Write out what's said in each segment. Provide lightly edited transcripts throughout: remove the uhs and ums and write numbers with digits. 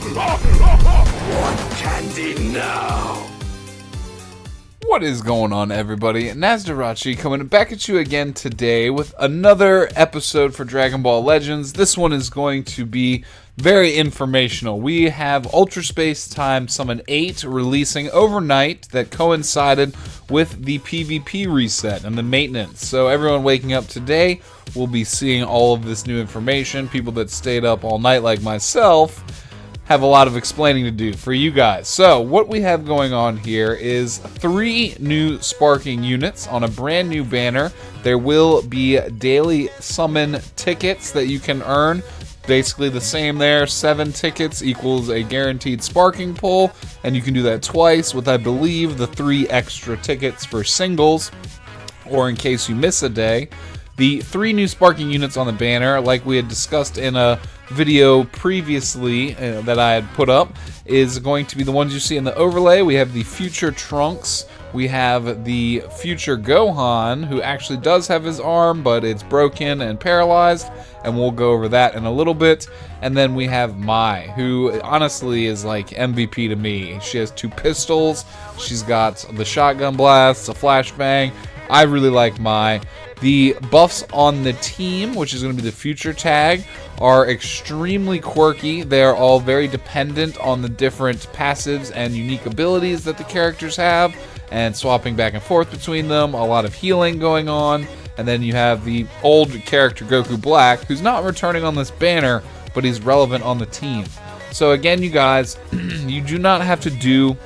Want candy now? What is going on, everybody? Nasdorachi coming back at you again today with another episode for Dragon Ball Legends. This one is going to be very informational. We have Ultra Space Time Summon 8 releasing overnight that coincided with the PvP reset and the maintenance. So everyone waking up today will be seeing all of this new information. People that stayed up all night like myself have a lot of explaining to do for you guys. So what we have going on here is 3 new sparking units on a brand new banner. There will be daily summon tickets that you can earn. Basically the same there. 7 tickets equals a guaranteed sparking pull, and you can do that twice with, I believe, the 3 extra tickets for singles, or in case you miss a day. The 3 new sparking units on the banner, like we had discussed in a video previously that I had put up, is going to be the ones you see in the overlay. We have the Future Trunks, we have the Future Gohan, who actually does have his arm, but it's broken and paralyzed, and we'll go over that in a little bit. And then we have Mai, who honestly is like MVP to me. She has 2 pistols, she's got the shotgun blasts, a flashbang. I really like Mai. The buffs on the team, which is going to be the future tag, are extremely quirky. They are all very dependent on the different passives and unique abilities that the characters have, and swapping back and forth between them. A lot of healing going on. And then you have the old character Goku Black, who's not returning on this banner, but he's relevant on the team. So again, you guys, you do not have to do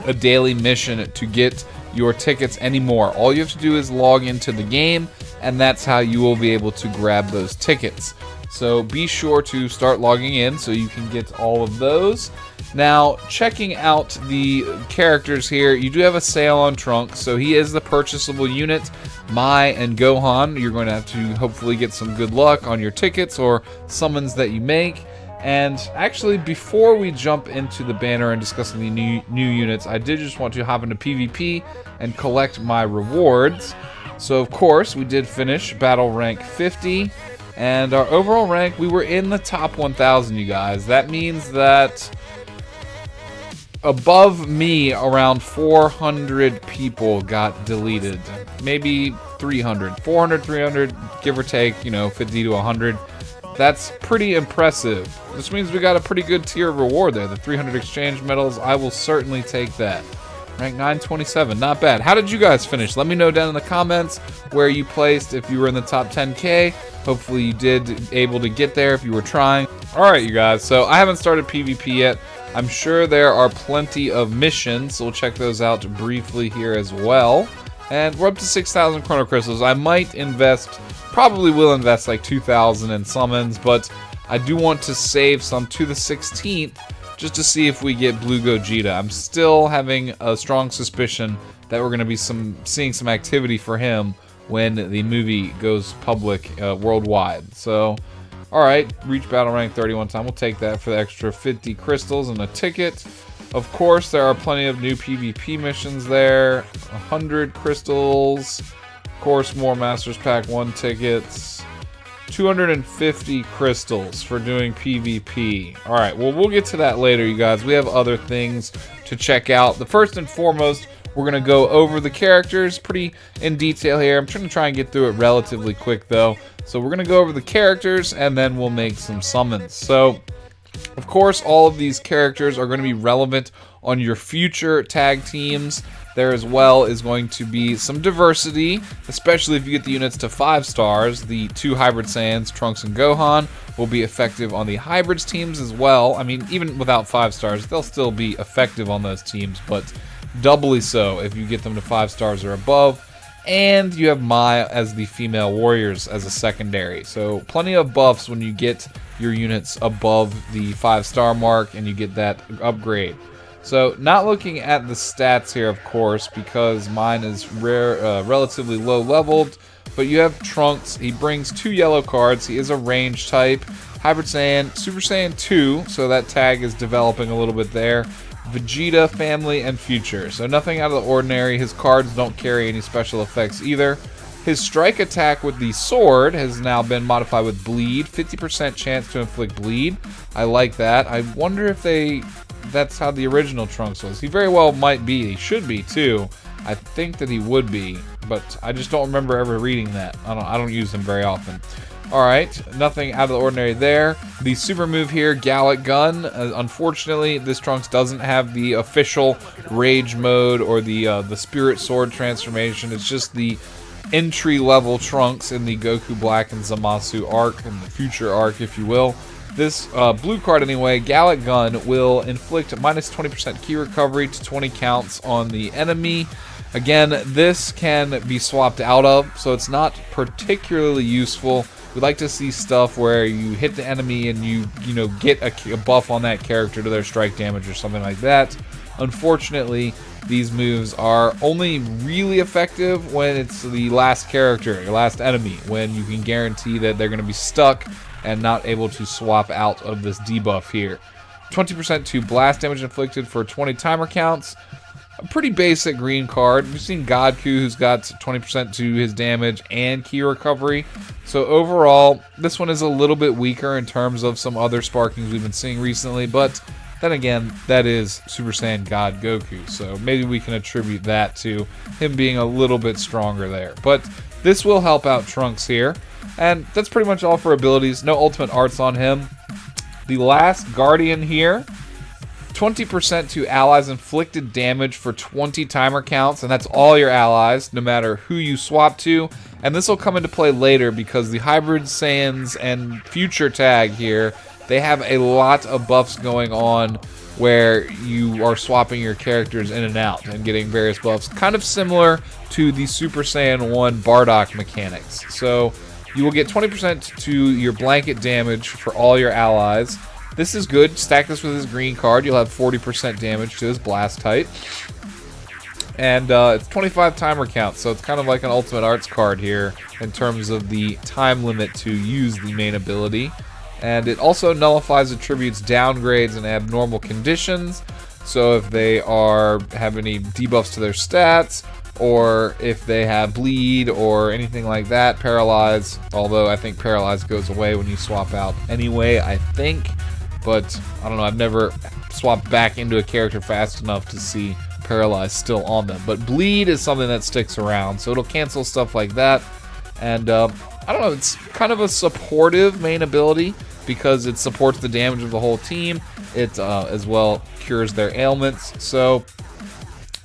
a daily mission to get your tickets anymore. All you have to do is log into the game, and that's how you will be able to grab those tickets. So be sure to start logging in so you can get all of those. Now, checking out the characters here, you do have a sale on Trunks, so he is the purchasable unit. Mai and Gohan, you're going to have to hopefully get some good luck on your tickets or summons that you make. And actually, before we jump into the banner and discussing the new units, I did just want to hop into PvP and collect my rewards. So, of course, we did finish Battle Rank 50, and our overall rank, we were in the top 1,000, you guys. That means that above me, around 400 people got deleted. Maybe 300. 400, 300, give or take, 50 to 100. That's pretty impressive. This means we got a pretty good tier of reward there. The 300 exchange medals, I will certainly take that. Rank 927, not bad. How did you guys finish? Let me know down in the comments where you placed, if you were in the top 10K. Hopefully you did able to get there if you were trying. Alright, you guys, so I haven't started PvP yet. I'm sure there are plenty of missions, so we'll check those out briefly here as well. And we're up to 6,000 Chrono Crystals. I might invest, probably will invest like 2,000 in summons, but I do want to save some to the 16th just to see if we get Blue Gogeta. I'm still having a strong suspicion that we're going to be seeing some activity for him when the movie goes public worldwide. So, alright, reach battle rank 31 time. We'll take that for the extra 50 crystals and a ticket. Of course, there are plenty of new PvP missions there. 100 crystals. Of course, more Masters Pack 1 tickets. 250 crystals for doing PvP. Alright, well, we'll get to that later, you guys. We have other things to check out. The first and foremost, we're going to go over the characters pretty in detail here. I'm trying to try and get through it relatively quick, though. So we're going to go over the characters, and then we'll make some summons. So, of course, all of these characters are going to be relevant on your future tag teams. There as well is going to be some diversity, especially if you get the units to 5 stars. The 2 Hybrid Saiyans, Trunks and Gohan, will be effective on the Hybrids teams as well. I mean, even without 5 stars, they'll still be effective on those teams, but doubly so if you get them to 5 stars or above. And you have Mai as the female warriors as a secondary. So plenty of buffs when you get your units above the 5-star mark and you get that upgrade. So not looking at the stats here, of course, because mine is relatively low leveled. But you have Trunks. He brings 2 yellow cards. He is a range type. Hybrid Saiyan, Super Saiyan 2, so that tag is developing a little bit there. Vegeta, Family, and Future. So nothing out of the ordinary. His cards don't carry any special effects either. His strike attack with the sword has now been modified with bleed. 50% chance to inflict bleed. I like that. I wonder if that's how the original Trunks was. He very well might be. He should be too. I think that he would be, but I just don't remember ever reading that. I don't use him very often. Alright, nothing out of the ordinary there. The super move here, Gallic Gun. Unfortunately, this Trunks doesn't have the official Rage mode or the Spirit Sword transformation. It's just the entry-level Trunks in the Goku Black and Zamasu arc, and the future arc, if you will. This blue card, anyway, Gallic Gun, will inflict minus 20% key recovery to 20 counts on the enemy. Again, this can be swapped out of, so it's not particularly useful. We like to see stuff where you hit the enemy and you get a buff on that character to their strike damage or something like that. Unfortunately, these moves are only really effective when it's the last character, your last enemy, when you can guarantee that they're going to be stuck and not able to swap out of this debuff here. 20% to blast damage inflicted for 20 timer counts. A pretty basic green card. We've seen Godku, who's got 20% to his damage and key recovery. So overall, this one is a little bit weaker in terms of some other sparkings we've been seeing recently, but then again, that is Super Saiyan God Goku, so maybe we can attribute that to him being a little bit stronger there. But this will help out Trunks here, and that's pretty much all for abilities. No ultimate arts on him. The last Guardian here, 20% to allies inflicted damage for 20 timer counts, and that's all your allies, no matter who you swap to. And this will come into play later because the Hybrid Saiyans and Future Tag here, they have a lot of buffs going on where you are swapping your characters in and out and getting various buffs, kind of similar to the Super Saiyan 1 Bardock mechanics. So you will get 20% to your blanket damage for all your allies. This is good. Stack this with his green card. You'll have 40% damage to his blast type. And it's 25 timer count, so it's kind of like an Ultimate Arts card here in terms of the time limit to use the main ability. And it also nullifies attributes, downgrades, and abnormal conditions. So if they have any debuffs to their stats, or if they have bleed or anything like that, paralyze. Although I think paralyze goes away when you swap out anyway, I think. But I don't know, I've never swapped back into a character fast enough to see paralyze still on them. But bleed is something that sticks around, so it'll cancel stuff like that. And I don't know, it's kind of a supportive main ability because it supports the damage of the whole team. It as well cures their ailments. So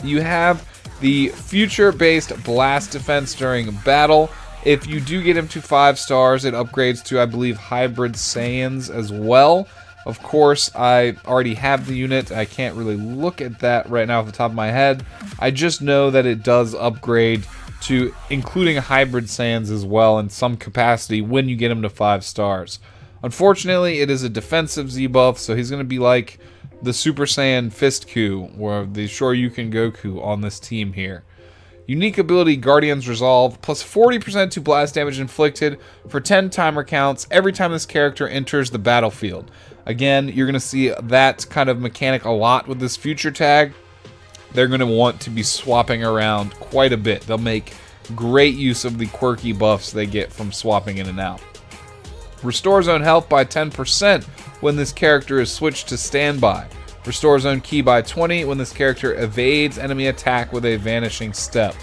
you have the future-based blast defense during battle. If you do get him to 5 stars, it upgrades to, I believe, Hybrid Saiyans as well. Of course, I already have the unit. I can't really look at that right now off the top of my head. I just know that it does upgrade to including Hybrid Saiyans as well in some capacity when you get him to 5 stars. Unfortunately, it is a defensive Z-buff, so he's going to be like the Super Saiyan Fist Coup, or the Shoryuken Goku on this team here. Unique ability Guardian's Resolve, plus 40% to blast damage inflicted for 10 timer counts every time this character enters the battlefield. Again, you're going to see that kind of mechanic a lot with this future tag. They're going to want to be swapping around quite a bit. They'll make great use of the quirky buffs they get from swapping in and out. Restore zone health by 10% when this character is switched to standby. Restore zone ki by 20 when this character evades enemy attack with a vanishing step.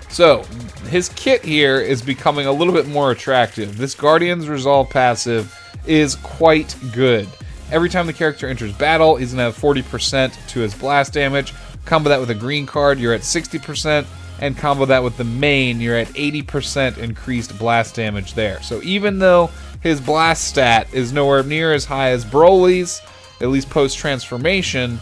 So, his kit here is becoming a little bit more attractive. This Guardian's Resolve passive is quite good. Every time the character enters battle, he's going to have 40% to his blast damage. Combo that with a green card, you're at 60%. And combo that with the main, you're at 80% increased blast damage there. So even though his blast stat is nowhere near as high as Broly's, at least post-transformation,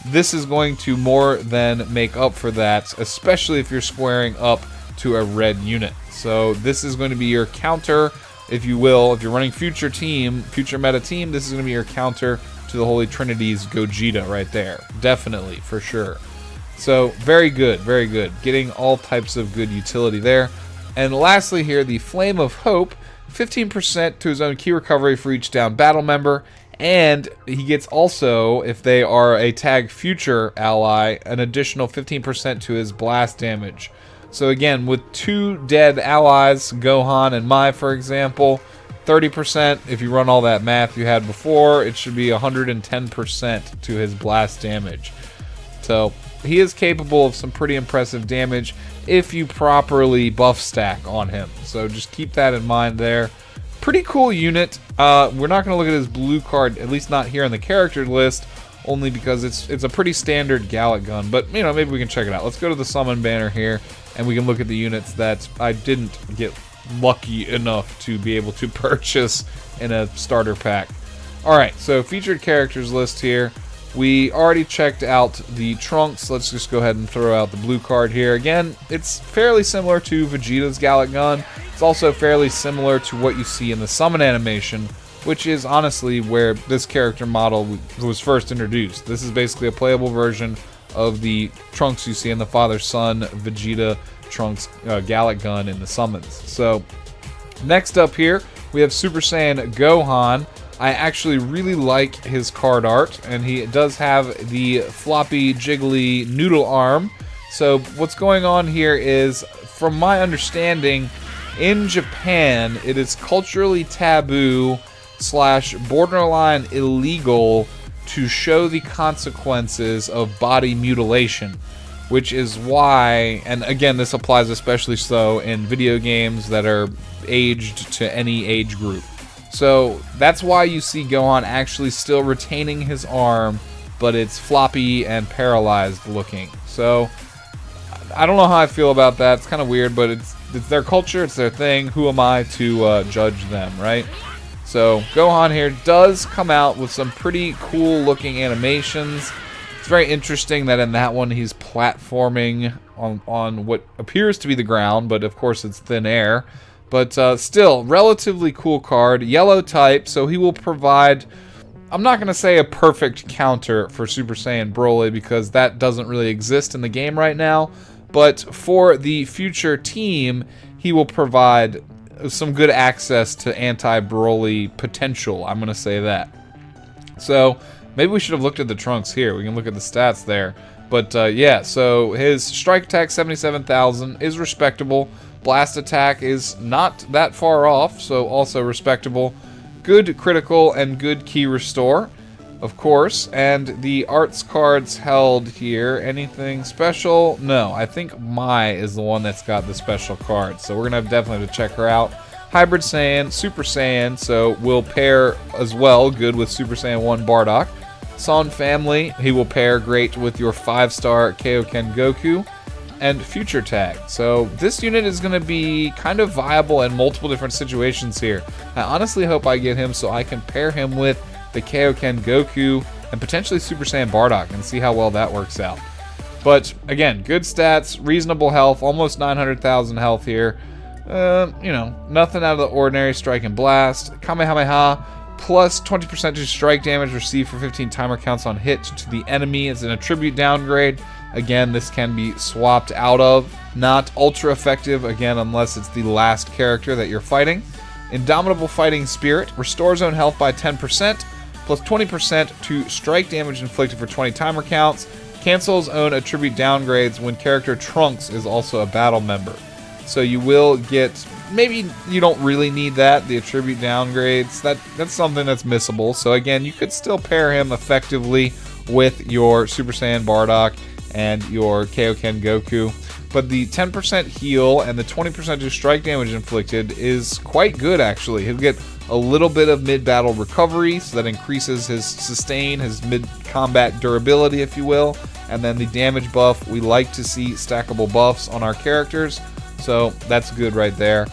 this is going to more than make up for that, especially if you're squaring up to a red unit. So this is going to be your counter, if you will. If you're running future meta team, this is going to be your counter to the Holy Trinity's Gogeta right there. Definitely, for sure. So very good, very good. Getting all types of good utility there. And lastly here, the Flame of Hope, 15% to his own key recovery for each down battle member. And he gets also, if they are a tag future ally, an additional 15% to his blast damage. So again, with 2 dead allies, Gohan and Mai, for example, 30%, if you run all that math you had before, it should be 110% to his blast damage. So he is capable of some pretty impressive damage if you properly buff stack on him. So just keep that in mind there. Pretty cool unit. We're not going to look at his blue card, at least not here on the character list, only because it's a pretty standard Gallic gun. But, you know, maybe we can check it out. Let's go to the summon banner here, and we can look at the units that I didn't get lucky enough to be able to purchase in a starter pack. Alright, so featured characters list here. We already checked out the Trunks. Let's just go ahead and throw out the blue card here. Again, it's fairly similar to Vegeta's Gallic gun. It's also fairly similar to what you see in the summon animation, which is honestly where this character model was first introduced. This is basically a playable version of the Trunks you see in the father-son Vegeta Trunks Gallic gun in the summons. So next up here we have Super Saiyan Gohan. I actually really like his card art, and he does have the floppy jiggly noodle arm. So what's going on here is, from my understanding, in Japan it is culturally taboo / borderline illegal to show the consequences of body mutilation. Which is why, and again, this applies especially so in video games that are aged to any age group. So that's why you see Gohan actually still retaining his arm, but it's floppy and paralyzed looking. So I don't know how I feel about that. It's kind of weird, but it's their culture, it's their thing. Who am I to judge them, right? So Gohan here does come out with some pretty cool looking animations. It's very interesting that in that one he's platforming on what appears to be the ground, but of course it's thin air. But still, relatively cool card. Yellow type, so he will provide, I'm not going to say a perfect counter for Super Saiyan Broly, because that doesn't really exist in the game right now. But for the future team, he will provide some good access to anti-Broly potential. I'm going to say that. So maybe we should have looked at the Trunks here. We can look at the stats there. But yeah, so his strike attack 77,000 is respectable. Blast attack is not that far off, so also respectable. Good critical and good key restore, of course. And the arts cards held here, anything special? No, I think Mai is the one that's got the special cards. So we're going to definitely have to check her out. Hybrid Saiyan, Super Saiyan, so will pair as well good with Super Saiyan 1 Bardock. Son family, he will pair great with your 5-star Kaioken Goku. And future tag. So this unit is going to be kind of viable in multiple different situations here. I honestly hope I get him so I can pair him with the Kaioken Goku and potentially Super Saiyan Bardock and see how well that works out. But again, good stats, reasonable health, almost 900,000 health here. You know, nothing out of the ordinary. Strike and blast, Kamehameha, plus 20% to strike damage received for 15 timer counts on hit to the enemy. It's an attribute downgrade. Again, this can be swapped out of. Not ultra effective, again, unless it's the last character that you're fighting. Indomitable Fighting Spirit restores own health by 10%, plus 20% to strike damage inflicted for 20 timer counts. Cancels own attribute downgrades when character Trunks is also a battle member. So you will get, maybe you don't really need that, the attribute downgrades. That's something that's missable. So again, you could still pair him effectively with your Super Saiyan Bardock and your Kaioken Goku. But the 10% heal and the 20% to strike damage inflicted is quite good, actually. He'll get a little bit of mid-battle recovery, so that increases his sustain, his mid-combat durability, if you will. And then the damage buff, we like to see stackable buffs on our characters, so that's good right there.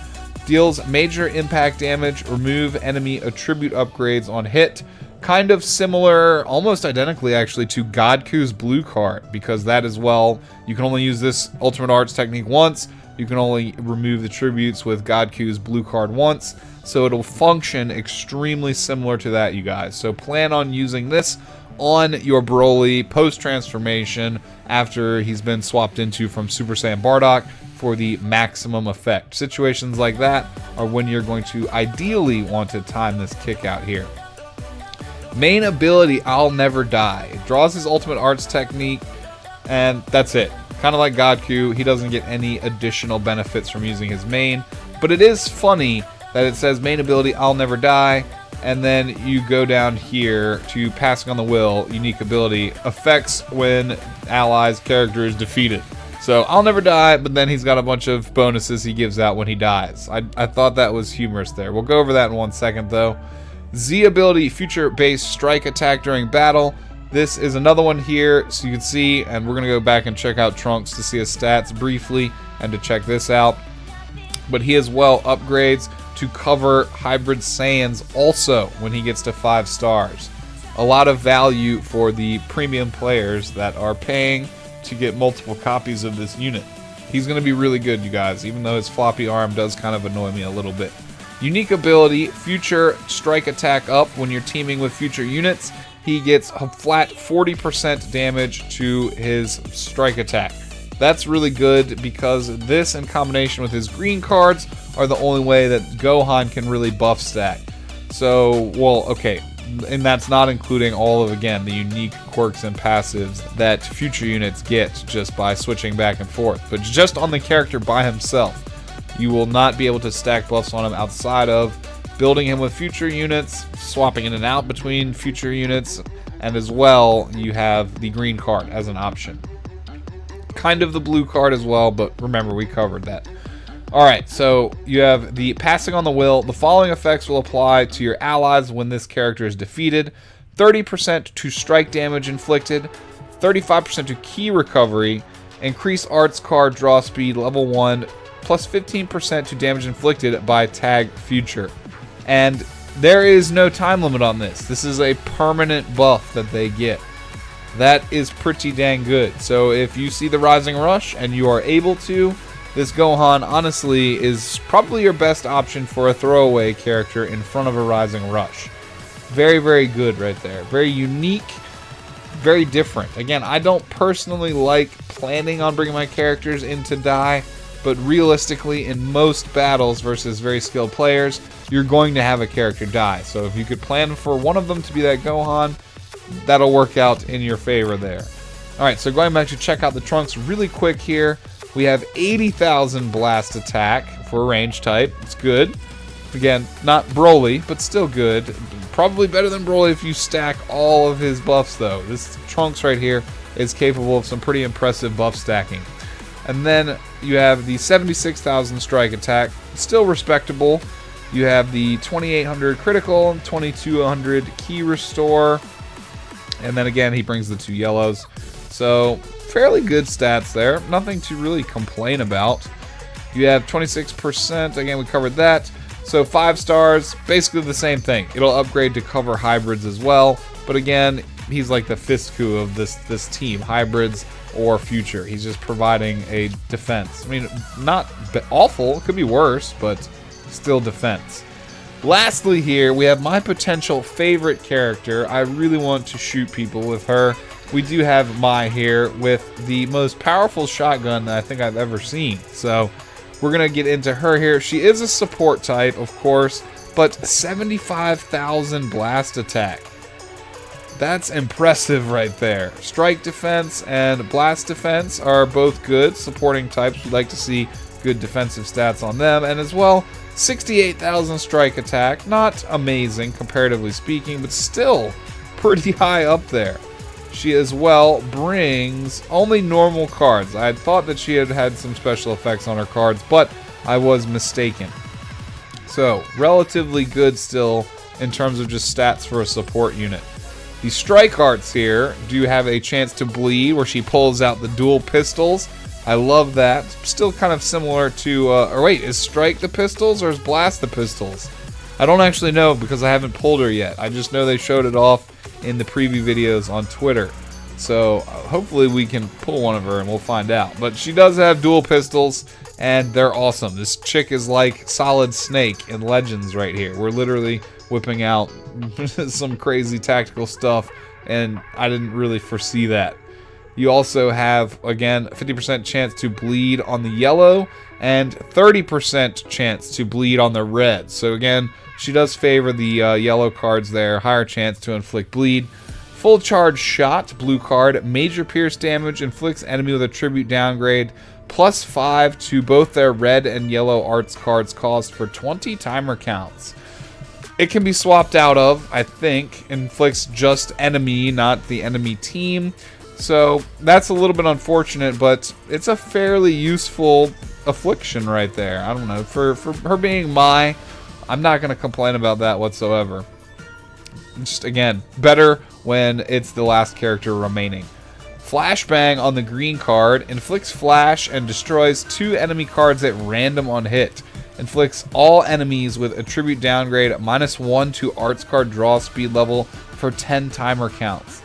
Deals major impact damage, remove enemy attribute upgrades on hit. Kind of similar, almost identically actually, to Godku's blue card, because that as well, you can only use this Ultimate Arts technique once. You can only remove the tributes with Godku's blue card once, so it'll function extremely similar to that, you guys. So plan on using this on your Broly post-transformation after he's been swapped into from Super Saiyan Bardock for the maximum effect. Situations like that are when you're going to ideally want to time this kick out here. Main ability, I'll Never Die. It draws his Ultimate Arts technique, and that's it. Kind of like Godku, he doesn't get any additional benefits from using his main. But it is funny that it says main ability, I'll never die. And then you go down here to Passing on the Will, unique ability, affects when allies' character is defeated. So I'll never die, but then he's got a bunch of bonuses he gives out when he dies. I thought that was humorous there. We'll go over that in 1 second though. Z ability, future-based strike attack during battle. This is another one here, so you can see, and we're going to go back and check out Trunks to see his stats briefly and to check this out. But he as well upgrades to cover Hybrid Saiyans also when he gets to 5 stars. A lot of value for the premium players that are paying to get multiple copies of this unit. He's going to be really good, you guys, even though his floppy arm does kind of annoy me a little bit. Unique ability, future strike attack up when you're teaming with future units. He gets a flat 40% damage to his strike attack. That's really good because this in combination with his green cards are the only way that Gohan can really buff stack. So, well, okay. And that's not including all of, again, the unique quirks and passives that future units get just by switching back and forth. But just on the character by himself, you will not be able to stack buffs on him outside of building him with future units, swapping in and out between future units, and as well, you have the green card as an option. Kind of the blue card as well, but remember, we covered that. Alright, so you have the Passing on the Will. The following effects will apply to your allies when this character is defeated. 30% to strike damage inflicted, 35% to key recovery, increase arts card draw speed level 1, plus 15% to damage inflicted by tag future. And there is no time limit on this. This is a permanent buff that they get. That is pretty dang good. So if you see the Rising Rush and you are able to, this Gohan, honestly, is probably your best option for a throwaway character in front of a Rising Rush. Very, very good right there. Very unique, very different. Again, I don't personally like planning on bringing my characters in to die, but realistically, in most battles versus very skilled players, you're going to have a character die. So if you could plan for one of them to be that Gohan, that'll work out in your favor there. Alright, so going back to check out the Trunks really quick here. We have 80,000 blast attack for a range type. It's good. Again, not Broly, but still good. Probably better than Broly if you stack all of his buffs, though. This Trunks right here is capable of some pretty impressive buff stacking. And then you have the 76,000 strike attack. Still respectable. You have the 2,800 critical, 2,200 key restore. And then again, he brings the 2 yellows. So, fairly good stats there. Nothing to really complain about. You have 26%. Again, we covered that. So 5 stars, basically the same thing. It'll upgrade to cover hybrids as well. But again, he's like the Fistku of this team. Hybrids or future. He's just providing a defense. I mean, not awful. It could be worse, but still defense. Lastly here, we have my potential favorite character. I really want to shoot people with her. We do have Mai here with the most powerful shotgun that I think I've ever seen. So we're going to get into her here. She is a support type, of course, but 75,000 blast attack. That's impressive right there. Strike defense and blast defense are both good supporting types. We'd like to see good defensive stats on them. And as well, 68,000 strike attack. Not amazing, comparatively speaking, but still pretty high up there. She as well brings only normal cards. I had thought that she had had some special effects on her cards, but I was mistaken. So, relatively good still in terms of just stats for a support unit. The strike arts here do have a chance to bleed, where she pulls out the dual pistols. I love that. Still kind of similar to, or wait, is strike the pistols or is blast the pistols? I don't actually know because I haven't pulled her yet. I just know they showed it off in the preview videos on Twitter. So hopefully we can pull one of her and we'll find out. But she does have dual pistols and they're awesome. This chick is like Solid Snake in Legends right here. We're literally whipping out some crazy tactical stuff and I didn't really foresee that. You also have, again, 50% chance to bleed on the yellow and 30% chance to bleed on the red. So again, she does favor the yellow cards there. Higher chance to inflict bleed. Full charge shot, blue card, major pierce damage, inflicts enemy with a tribute downgrade, +5 to both their red and yellow arts cards cost for 20 timer counts. It can be swapped out of, I think, inflicts just enemy, not the enemy team. So that's a little bit unfortunate, but it's a fairly useful affliction right there. I don't know, for her being I'm not going to complain about that whatsoever. Just, again, better when it's the last character remaining. Flashbang on the green card, inflicts flash and destroys 2 enemy cards at random on hit. Inflicts all enemies with attribute downgrade -1 to arts card draw speed level for 10 timer counts.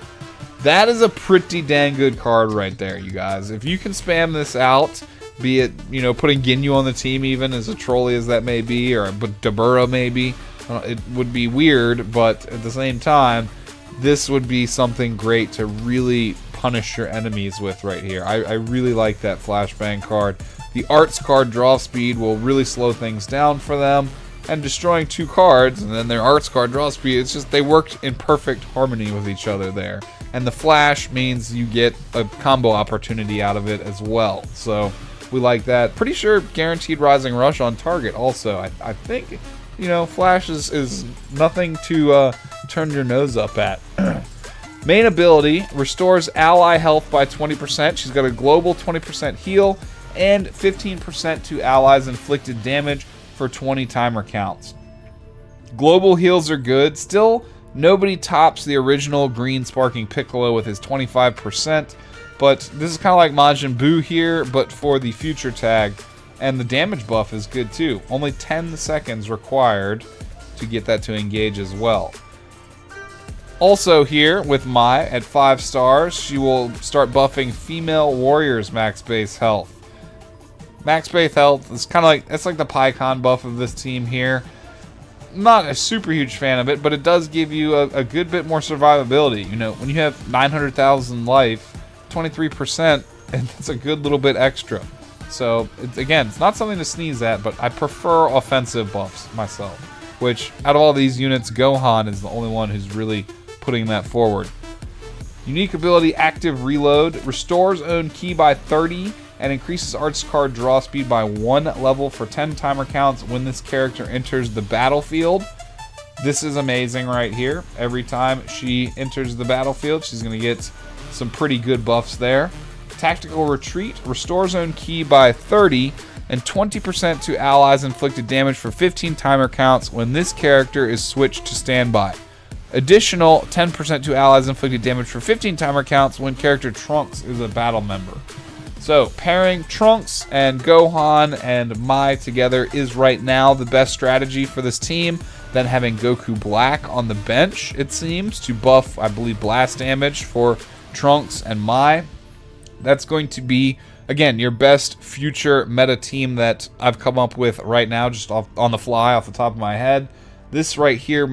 That is a pretty dang good card right there, you guys. If you can spam this out, be it, putting Ginyu on the team even, as a trolley as that may be, or Dabura maybe, it would be weird, but at the same time, this would be something great to really punish your enemies with right here. I really like that flashbang card. The arts card draw speed will really slow things down for them, and destroying 2 cards and then their arts card draw speed, it's just they worked in perfect harmony with each other there. And the flash means you get a combo opportunity out of it as well. So we like that. Pretty sure guaranteed rising rush on target also. I think, flash is nothing to turn your nose up at. Main ability, restores ally health by 20%. She's got a global 20% heal and 15% to allies inflicted damage for 20 timer counts. Global heals are good. Still, nobody tops the original green Sparking Piccolo with his 25%, but this is kind of like Majin Buu here, but for the future tag, and the damage buff is good too. Only 10 seconds required to get that to engage as well. Also here with Mai at 5 stars, she will start buffing female warriors max base health. Max base health is kind of like, it's like the PyCon buff of this team here. Not a super huge fan of it, but it does give you a good bit more survivability. When you have 900,000 life, 23%, and it's a good little bit extra. So, it's not something to sneeze at, but I prefer offensive buffs myself. Which, out of all these units, Gohan is the only one who's really putting that forward. Unique ability, Active Reload, restores own ki by 30, and increases arts card draw speed by 1 level for 10 timer counts when this character enters the battlefield. This is amazing right here. Every time she enters the battlefield, she's going to get some pretty good buffs there. Tactical Retreat, restores own ki by 30 and 20% to allies inflicted damage for 15 timer counts when this character is switched to standby. Additional 10% to allies inflicted damage for 15 timer counts when character Trunks is a battle member. So, pairing Trunks and Gohan and Mai together is right now the best strategy for this team. Then having Goku Black on the bench, it seems, to buff, I believe, blast damage for Trunks and Mai. That's going to be, again, your best future meta team that I've come up with right now, just on the fly, off the top of my head. This right here,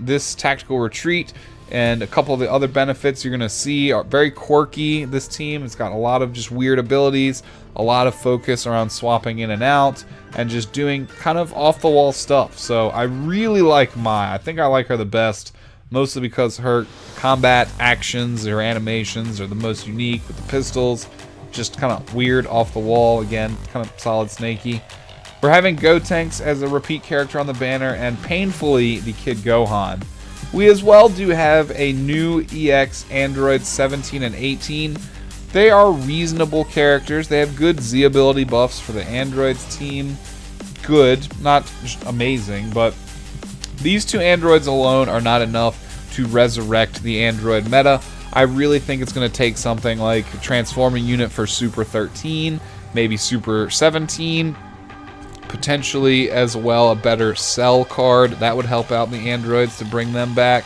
this Tactical Retreat, and a couple of the other benefits you're going to see are very quirky. This team, it's got a lot of just weird abilities, a lot of focus around swapping in and out, and just doing kind of off-the-wall stuff. So I really like Mai. I think I like her the best, mostly because her combat actions, her animations are the most unique with the pistols. Just kind of weird, off-the-wall, again, kind of solid snaky. We're having Gotenks as a repeat character on the banner, and painfully, the Kid Gohan. We as well do have a new EX androids 17 and 18. They are reasonable characters. They have good Z ability buffs for the androids team. Good, not just amazing, but these 2 androids alone are not enough to resurrect the android meta. I really think it's going to take something like a transforming unit for Super 13, maybe Super 17, potentially as well a better Cell card. That would help out the androids to bring them back.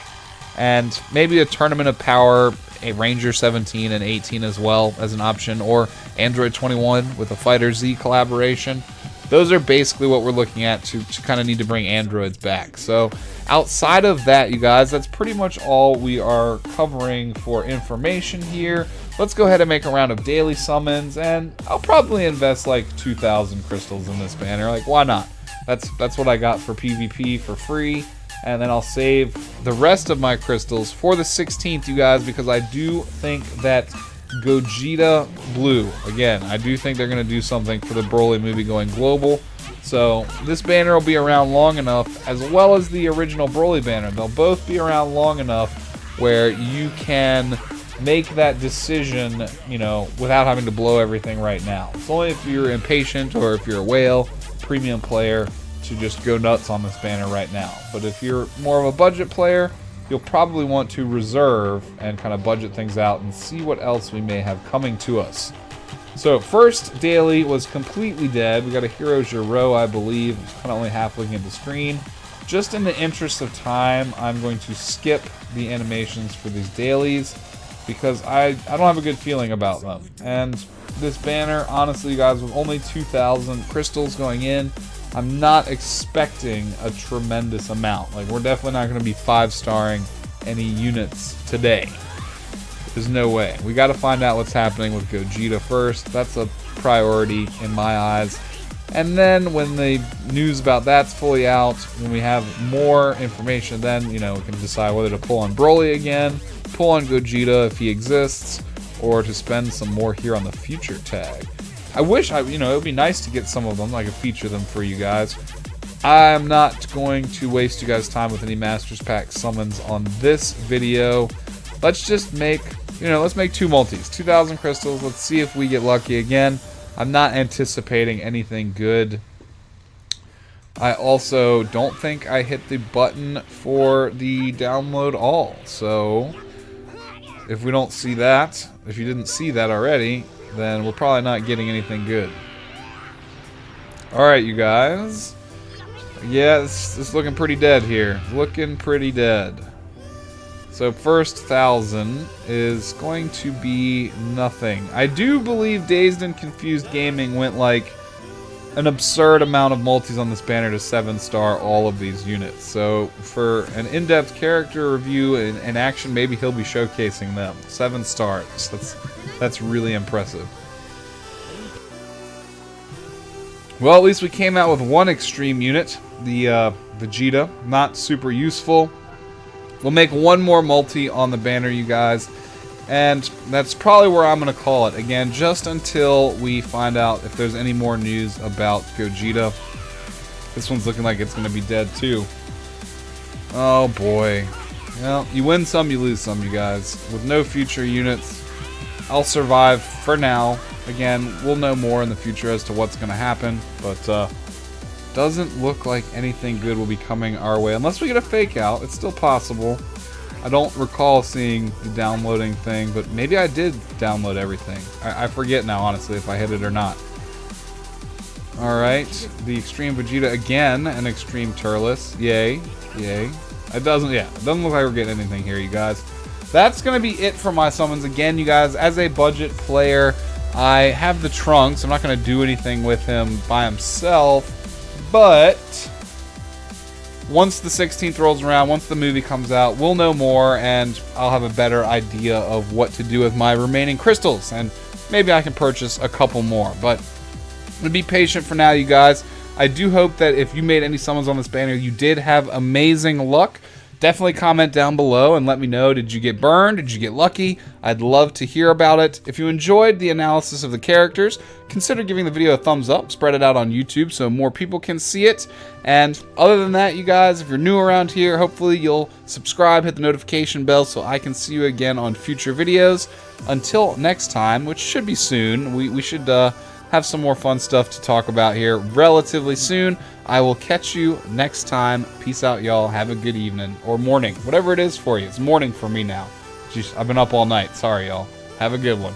And maybe a Tournament of Power, a Ranger 17 and 18 as well as an option, or Android 21 with a Fighter Z collaboration. Those are basically what we're looking at to kind of need to bring androids back. So outside of that, you guys, that's pretty much all we are covering for information here. Let's go ahead and make a round of daily summons, and I'll probably invest like 2,000 crystals in this banner. Like, why not? That's what I got for PvP for free. And then I'll save the rest of my crystals for the 16th, you guys, because I do think that Gogeta Blue, again, I do think they're going to do something for the Broly movie going global. So this banner will be around long enough, as well as the original Broly banner. They'll both be around long enough where you can make that decision, you know, without having to blow everything right now. It's only if you're impatient or if you're a whale premium player to just go nuts on this banner right now. But if you're more of a budget player, you'll probably want to reserve and kind of budget things out and see what else we may have coming to us. So first daily was completely dead. We got a Hero Giro, I believe. It's kind of only half looking at the screen. Just in the interest of time, I'm going to skip the animations for these dailies because I don't have a good feeling about them. And this banner, honestly, guys, with only 2,000 crystals going in, I'm not expecting a tremendous amount. Like, we're definitely not going to be 5-starring any units today. There's no way. We got to find out what's happening with Gogeta first. That's a priority in my eyes. And then when the news about that's fully out, when we have more information, then, you know, we can decide whether to pull on Broly again, pull on Gogeta if he exists, or to spend some more here on the future tag. I wish, it would be nice to get some of them. I could feature them for you guys. I'm not going to waste you guys' time with any Masters Pack summons on this video. Let's just make, let's make 2 multis. 2,000 crystals. Let's see if we get lucky again. I'm not anticipating anything good. I also don't think I hit the button for the download all. So if we don't see that, if you didn't see that already, then we're probably not getting anything good. Alright, you guys. Yeah, it's looking pretty dead here. Looking pretty dead. So first 1,000 is going to be nothing. I do believe Dazed and Confused Gaming went like an absurd amount of multis on this banner to 7-star all of these units. So for an in-depth character review and action, maybe he'll be showcasing them. 7 stars. That's really impressive. Well, at least we came out with 1 extreme unit, the Vegeta. Not super useful. We'll make 1 more multi on the banner, you guys. And that's probably where I'm going to call it. Again, just until we find out if there's any more news about Gogeta. This one's looking like it's going to be dead too. Oh boy. Well, you win some, you lose some, you guys. With no future units, I'll survive for now. Again, we'll know more in the future as to what's going to happen. But doesn't look like anything good will be coming our way. Unless we get a fake out. It's still possible. I don't recall seeing the downloading thing, but maybe I did download everything. I forget now, honestly, if I hit it or not. Alright, the Extreme Vegeta again, and Extreme Turles. Yay, yay. It doesn't look like we're getting anything here, you guys. That's going to be it for my summons. Again, you guys, as a budget player, I have the Trunks. I'm not going to do anything with him by himself, but once the 16th rolls around, once the movie comes out, we'll know more, and I'll have a better idea of what to do with my remaining crystals, and maybe I can purchase a couple more, but I'm going to be patient for now, you guys. I do hope that if you made any summons on this banner, you did have amazing luck. Definitely comment down below and let me know, did you get burned? Did you get lucky? I'd love to hear about it. If you enjoyed the analysis of the characters, consider giving the video a thumbs up, spread it out on YouTube so more people can see it. And other than that, you guys, if you're new around here, hopefully you'll subscribe, hit the notification bell so I can see you again on future videos. Until next time, which should be soon, we should have some more fun stuff to talk about here relatively soon. I will catch you next time. Peace out, y'all. Have a good evening or morning, whatever it is for you. It's morning for me now. Jeez, I've been up all night. Sorry, y'all. Have a good one.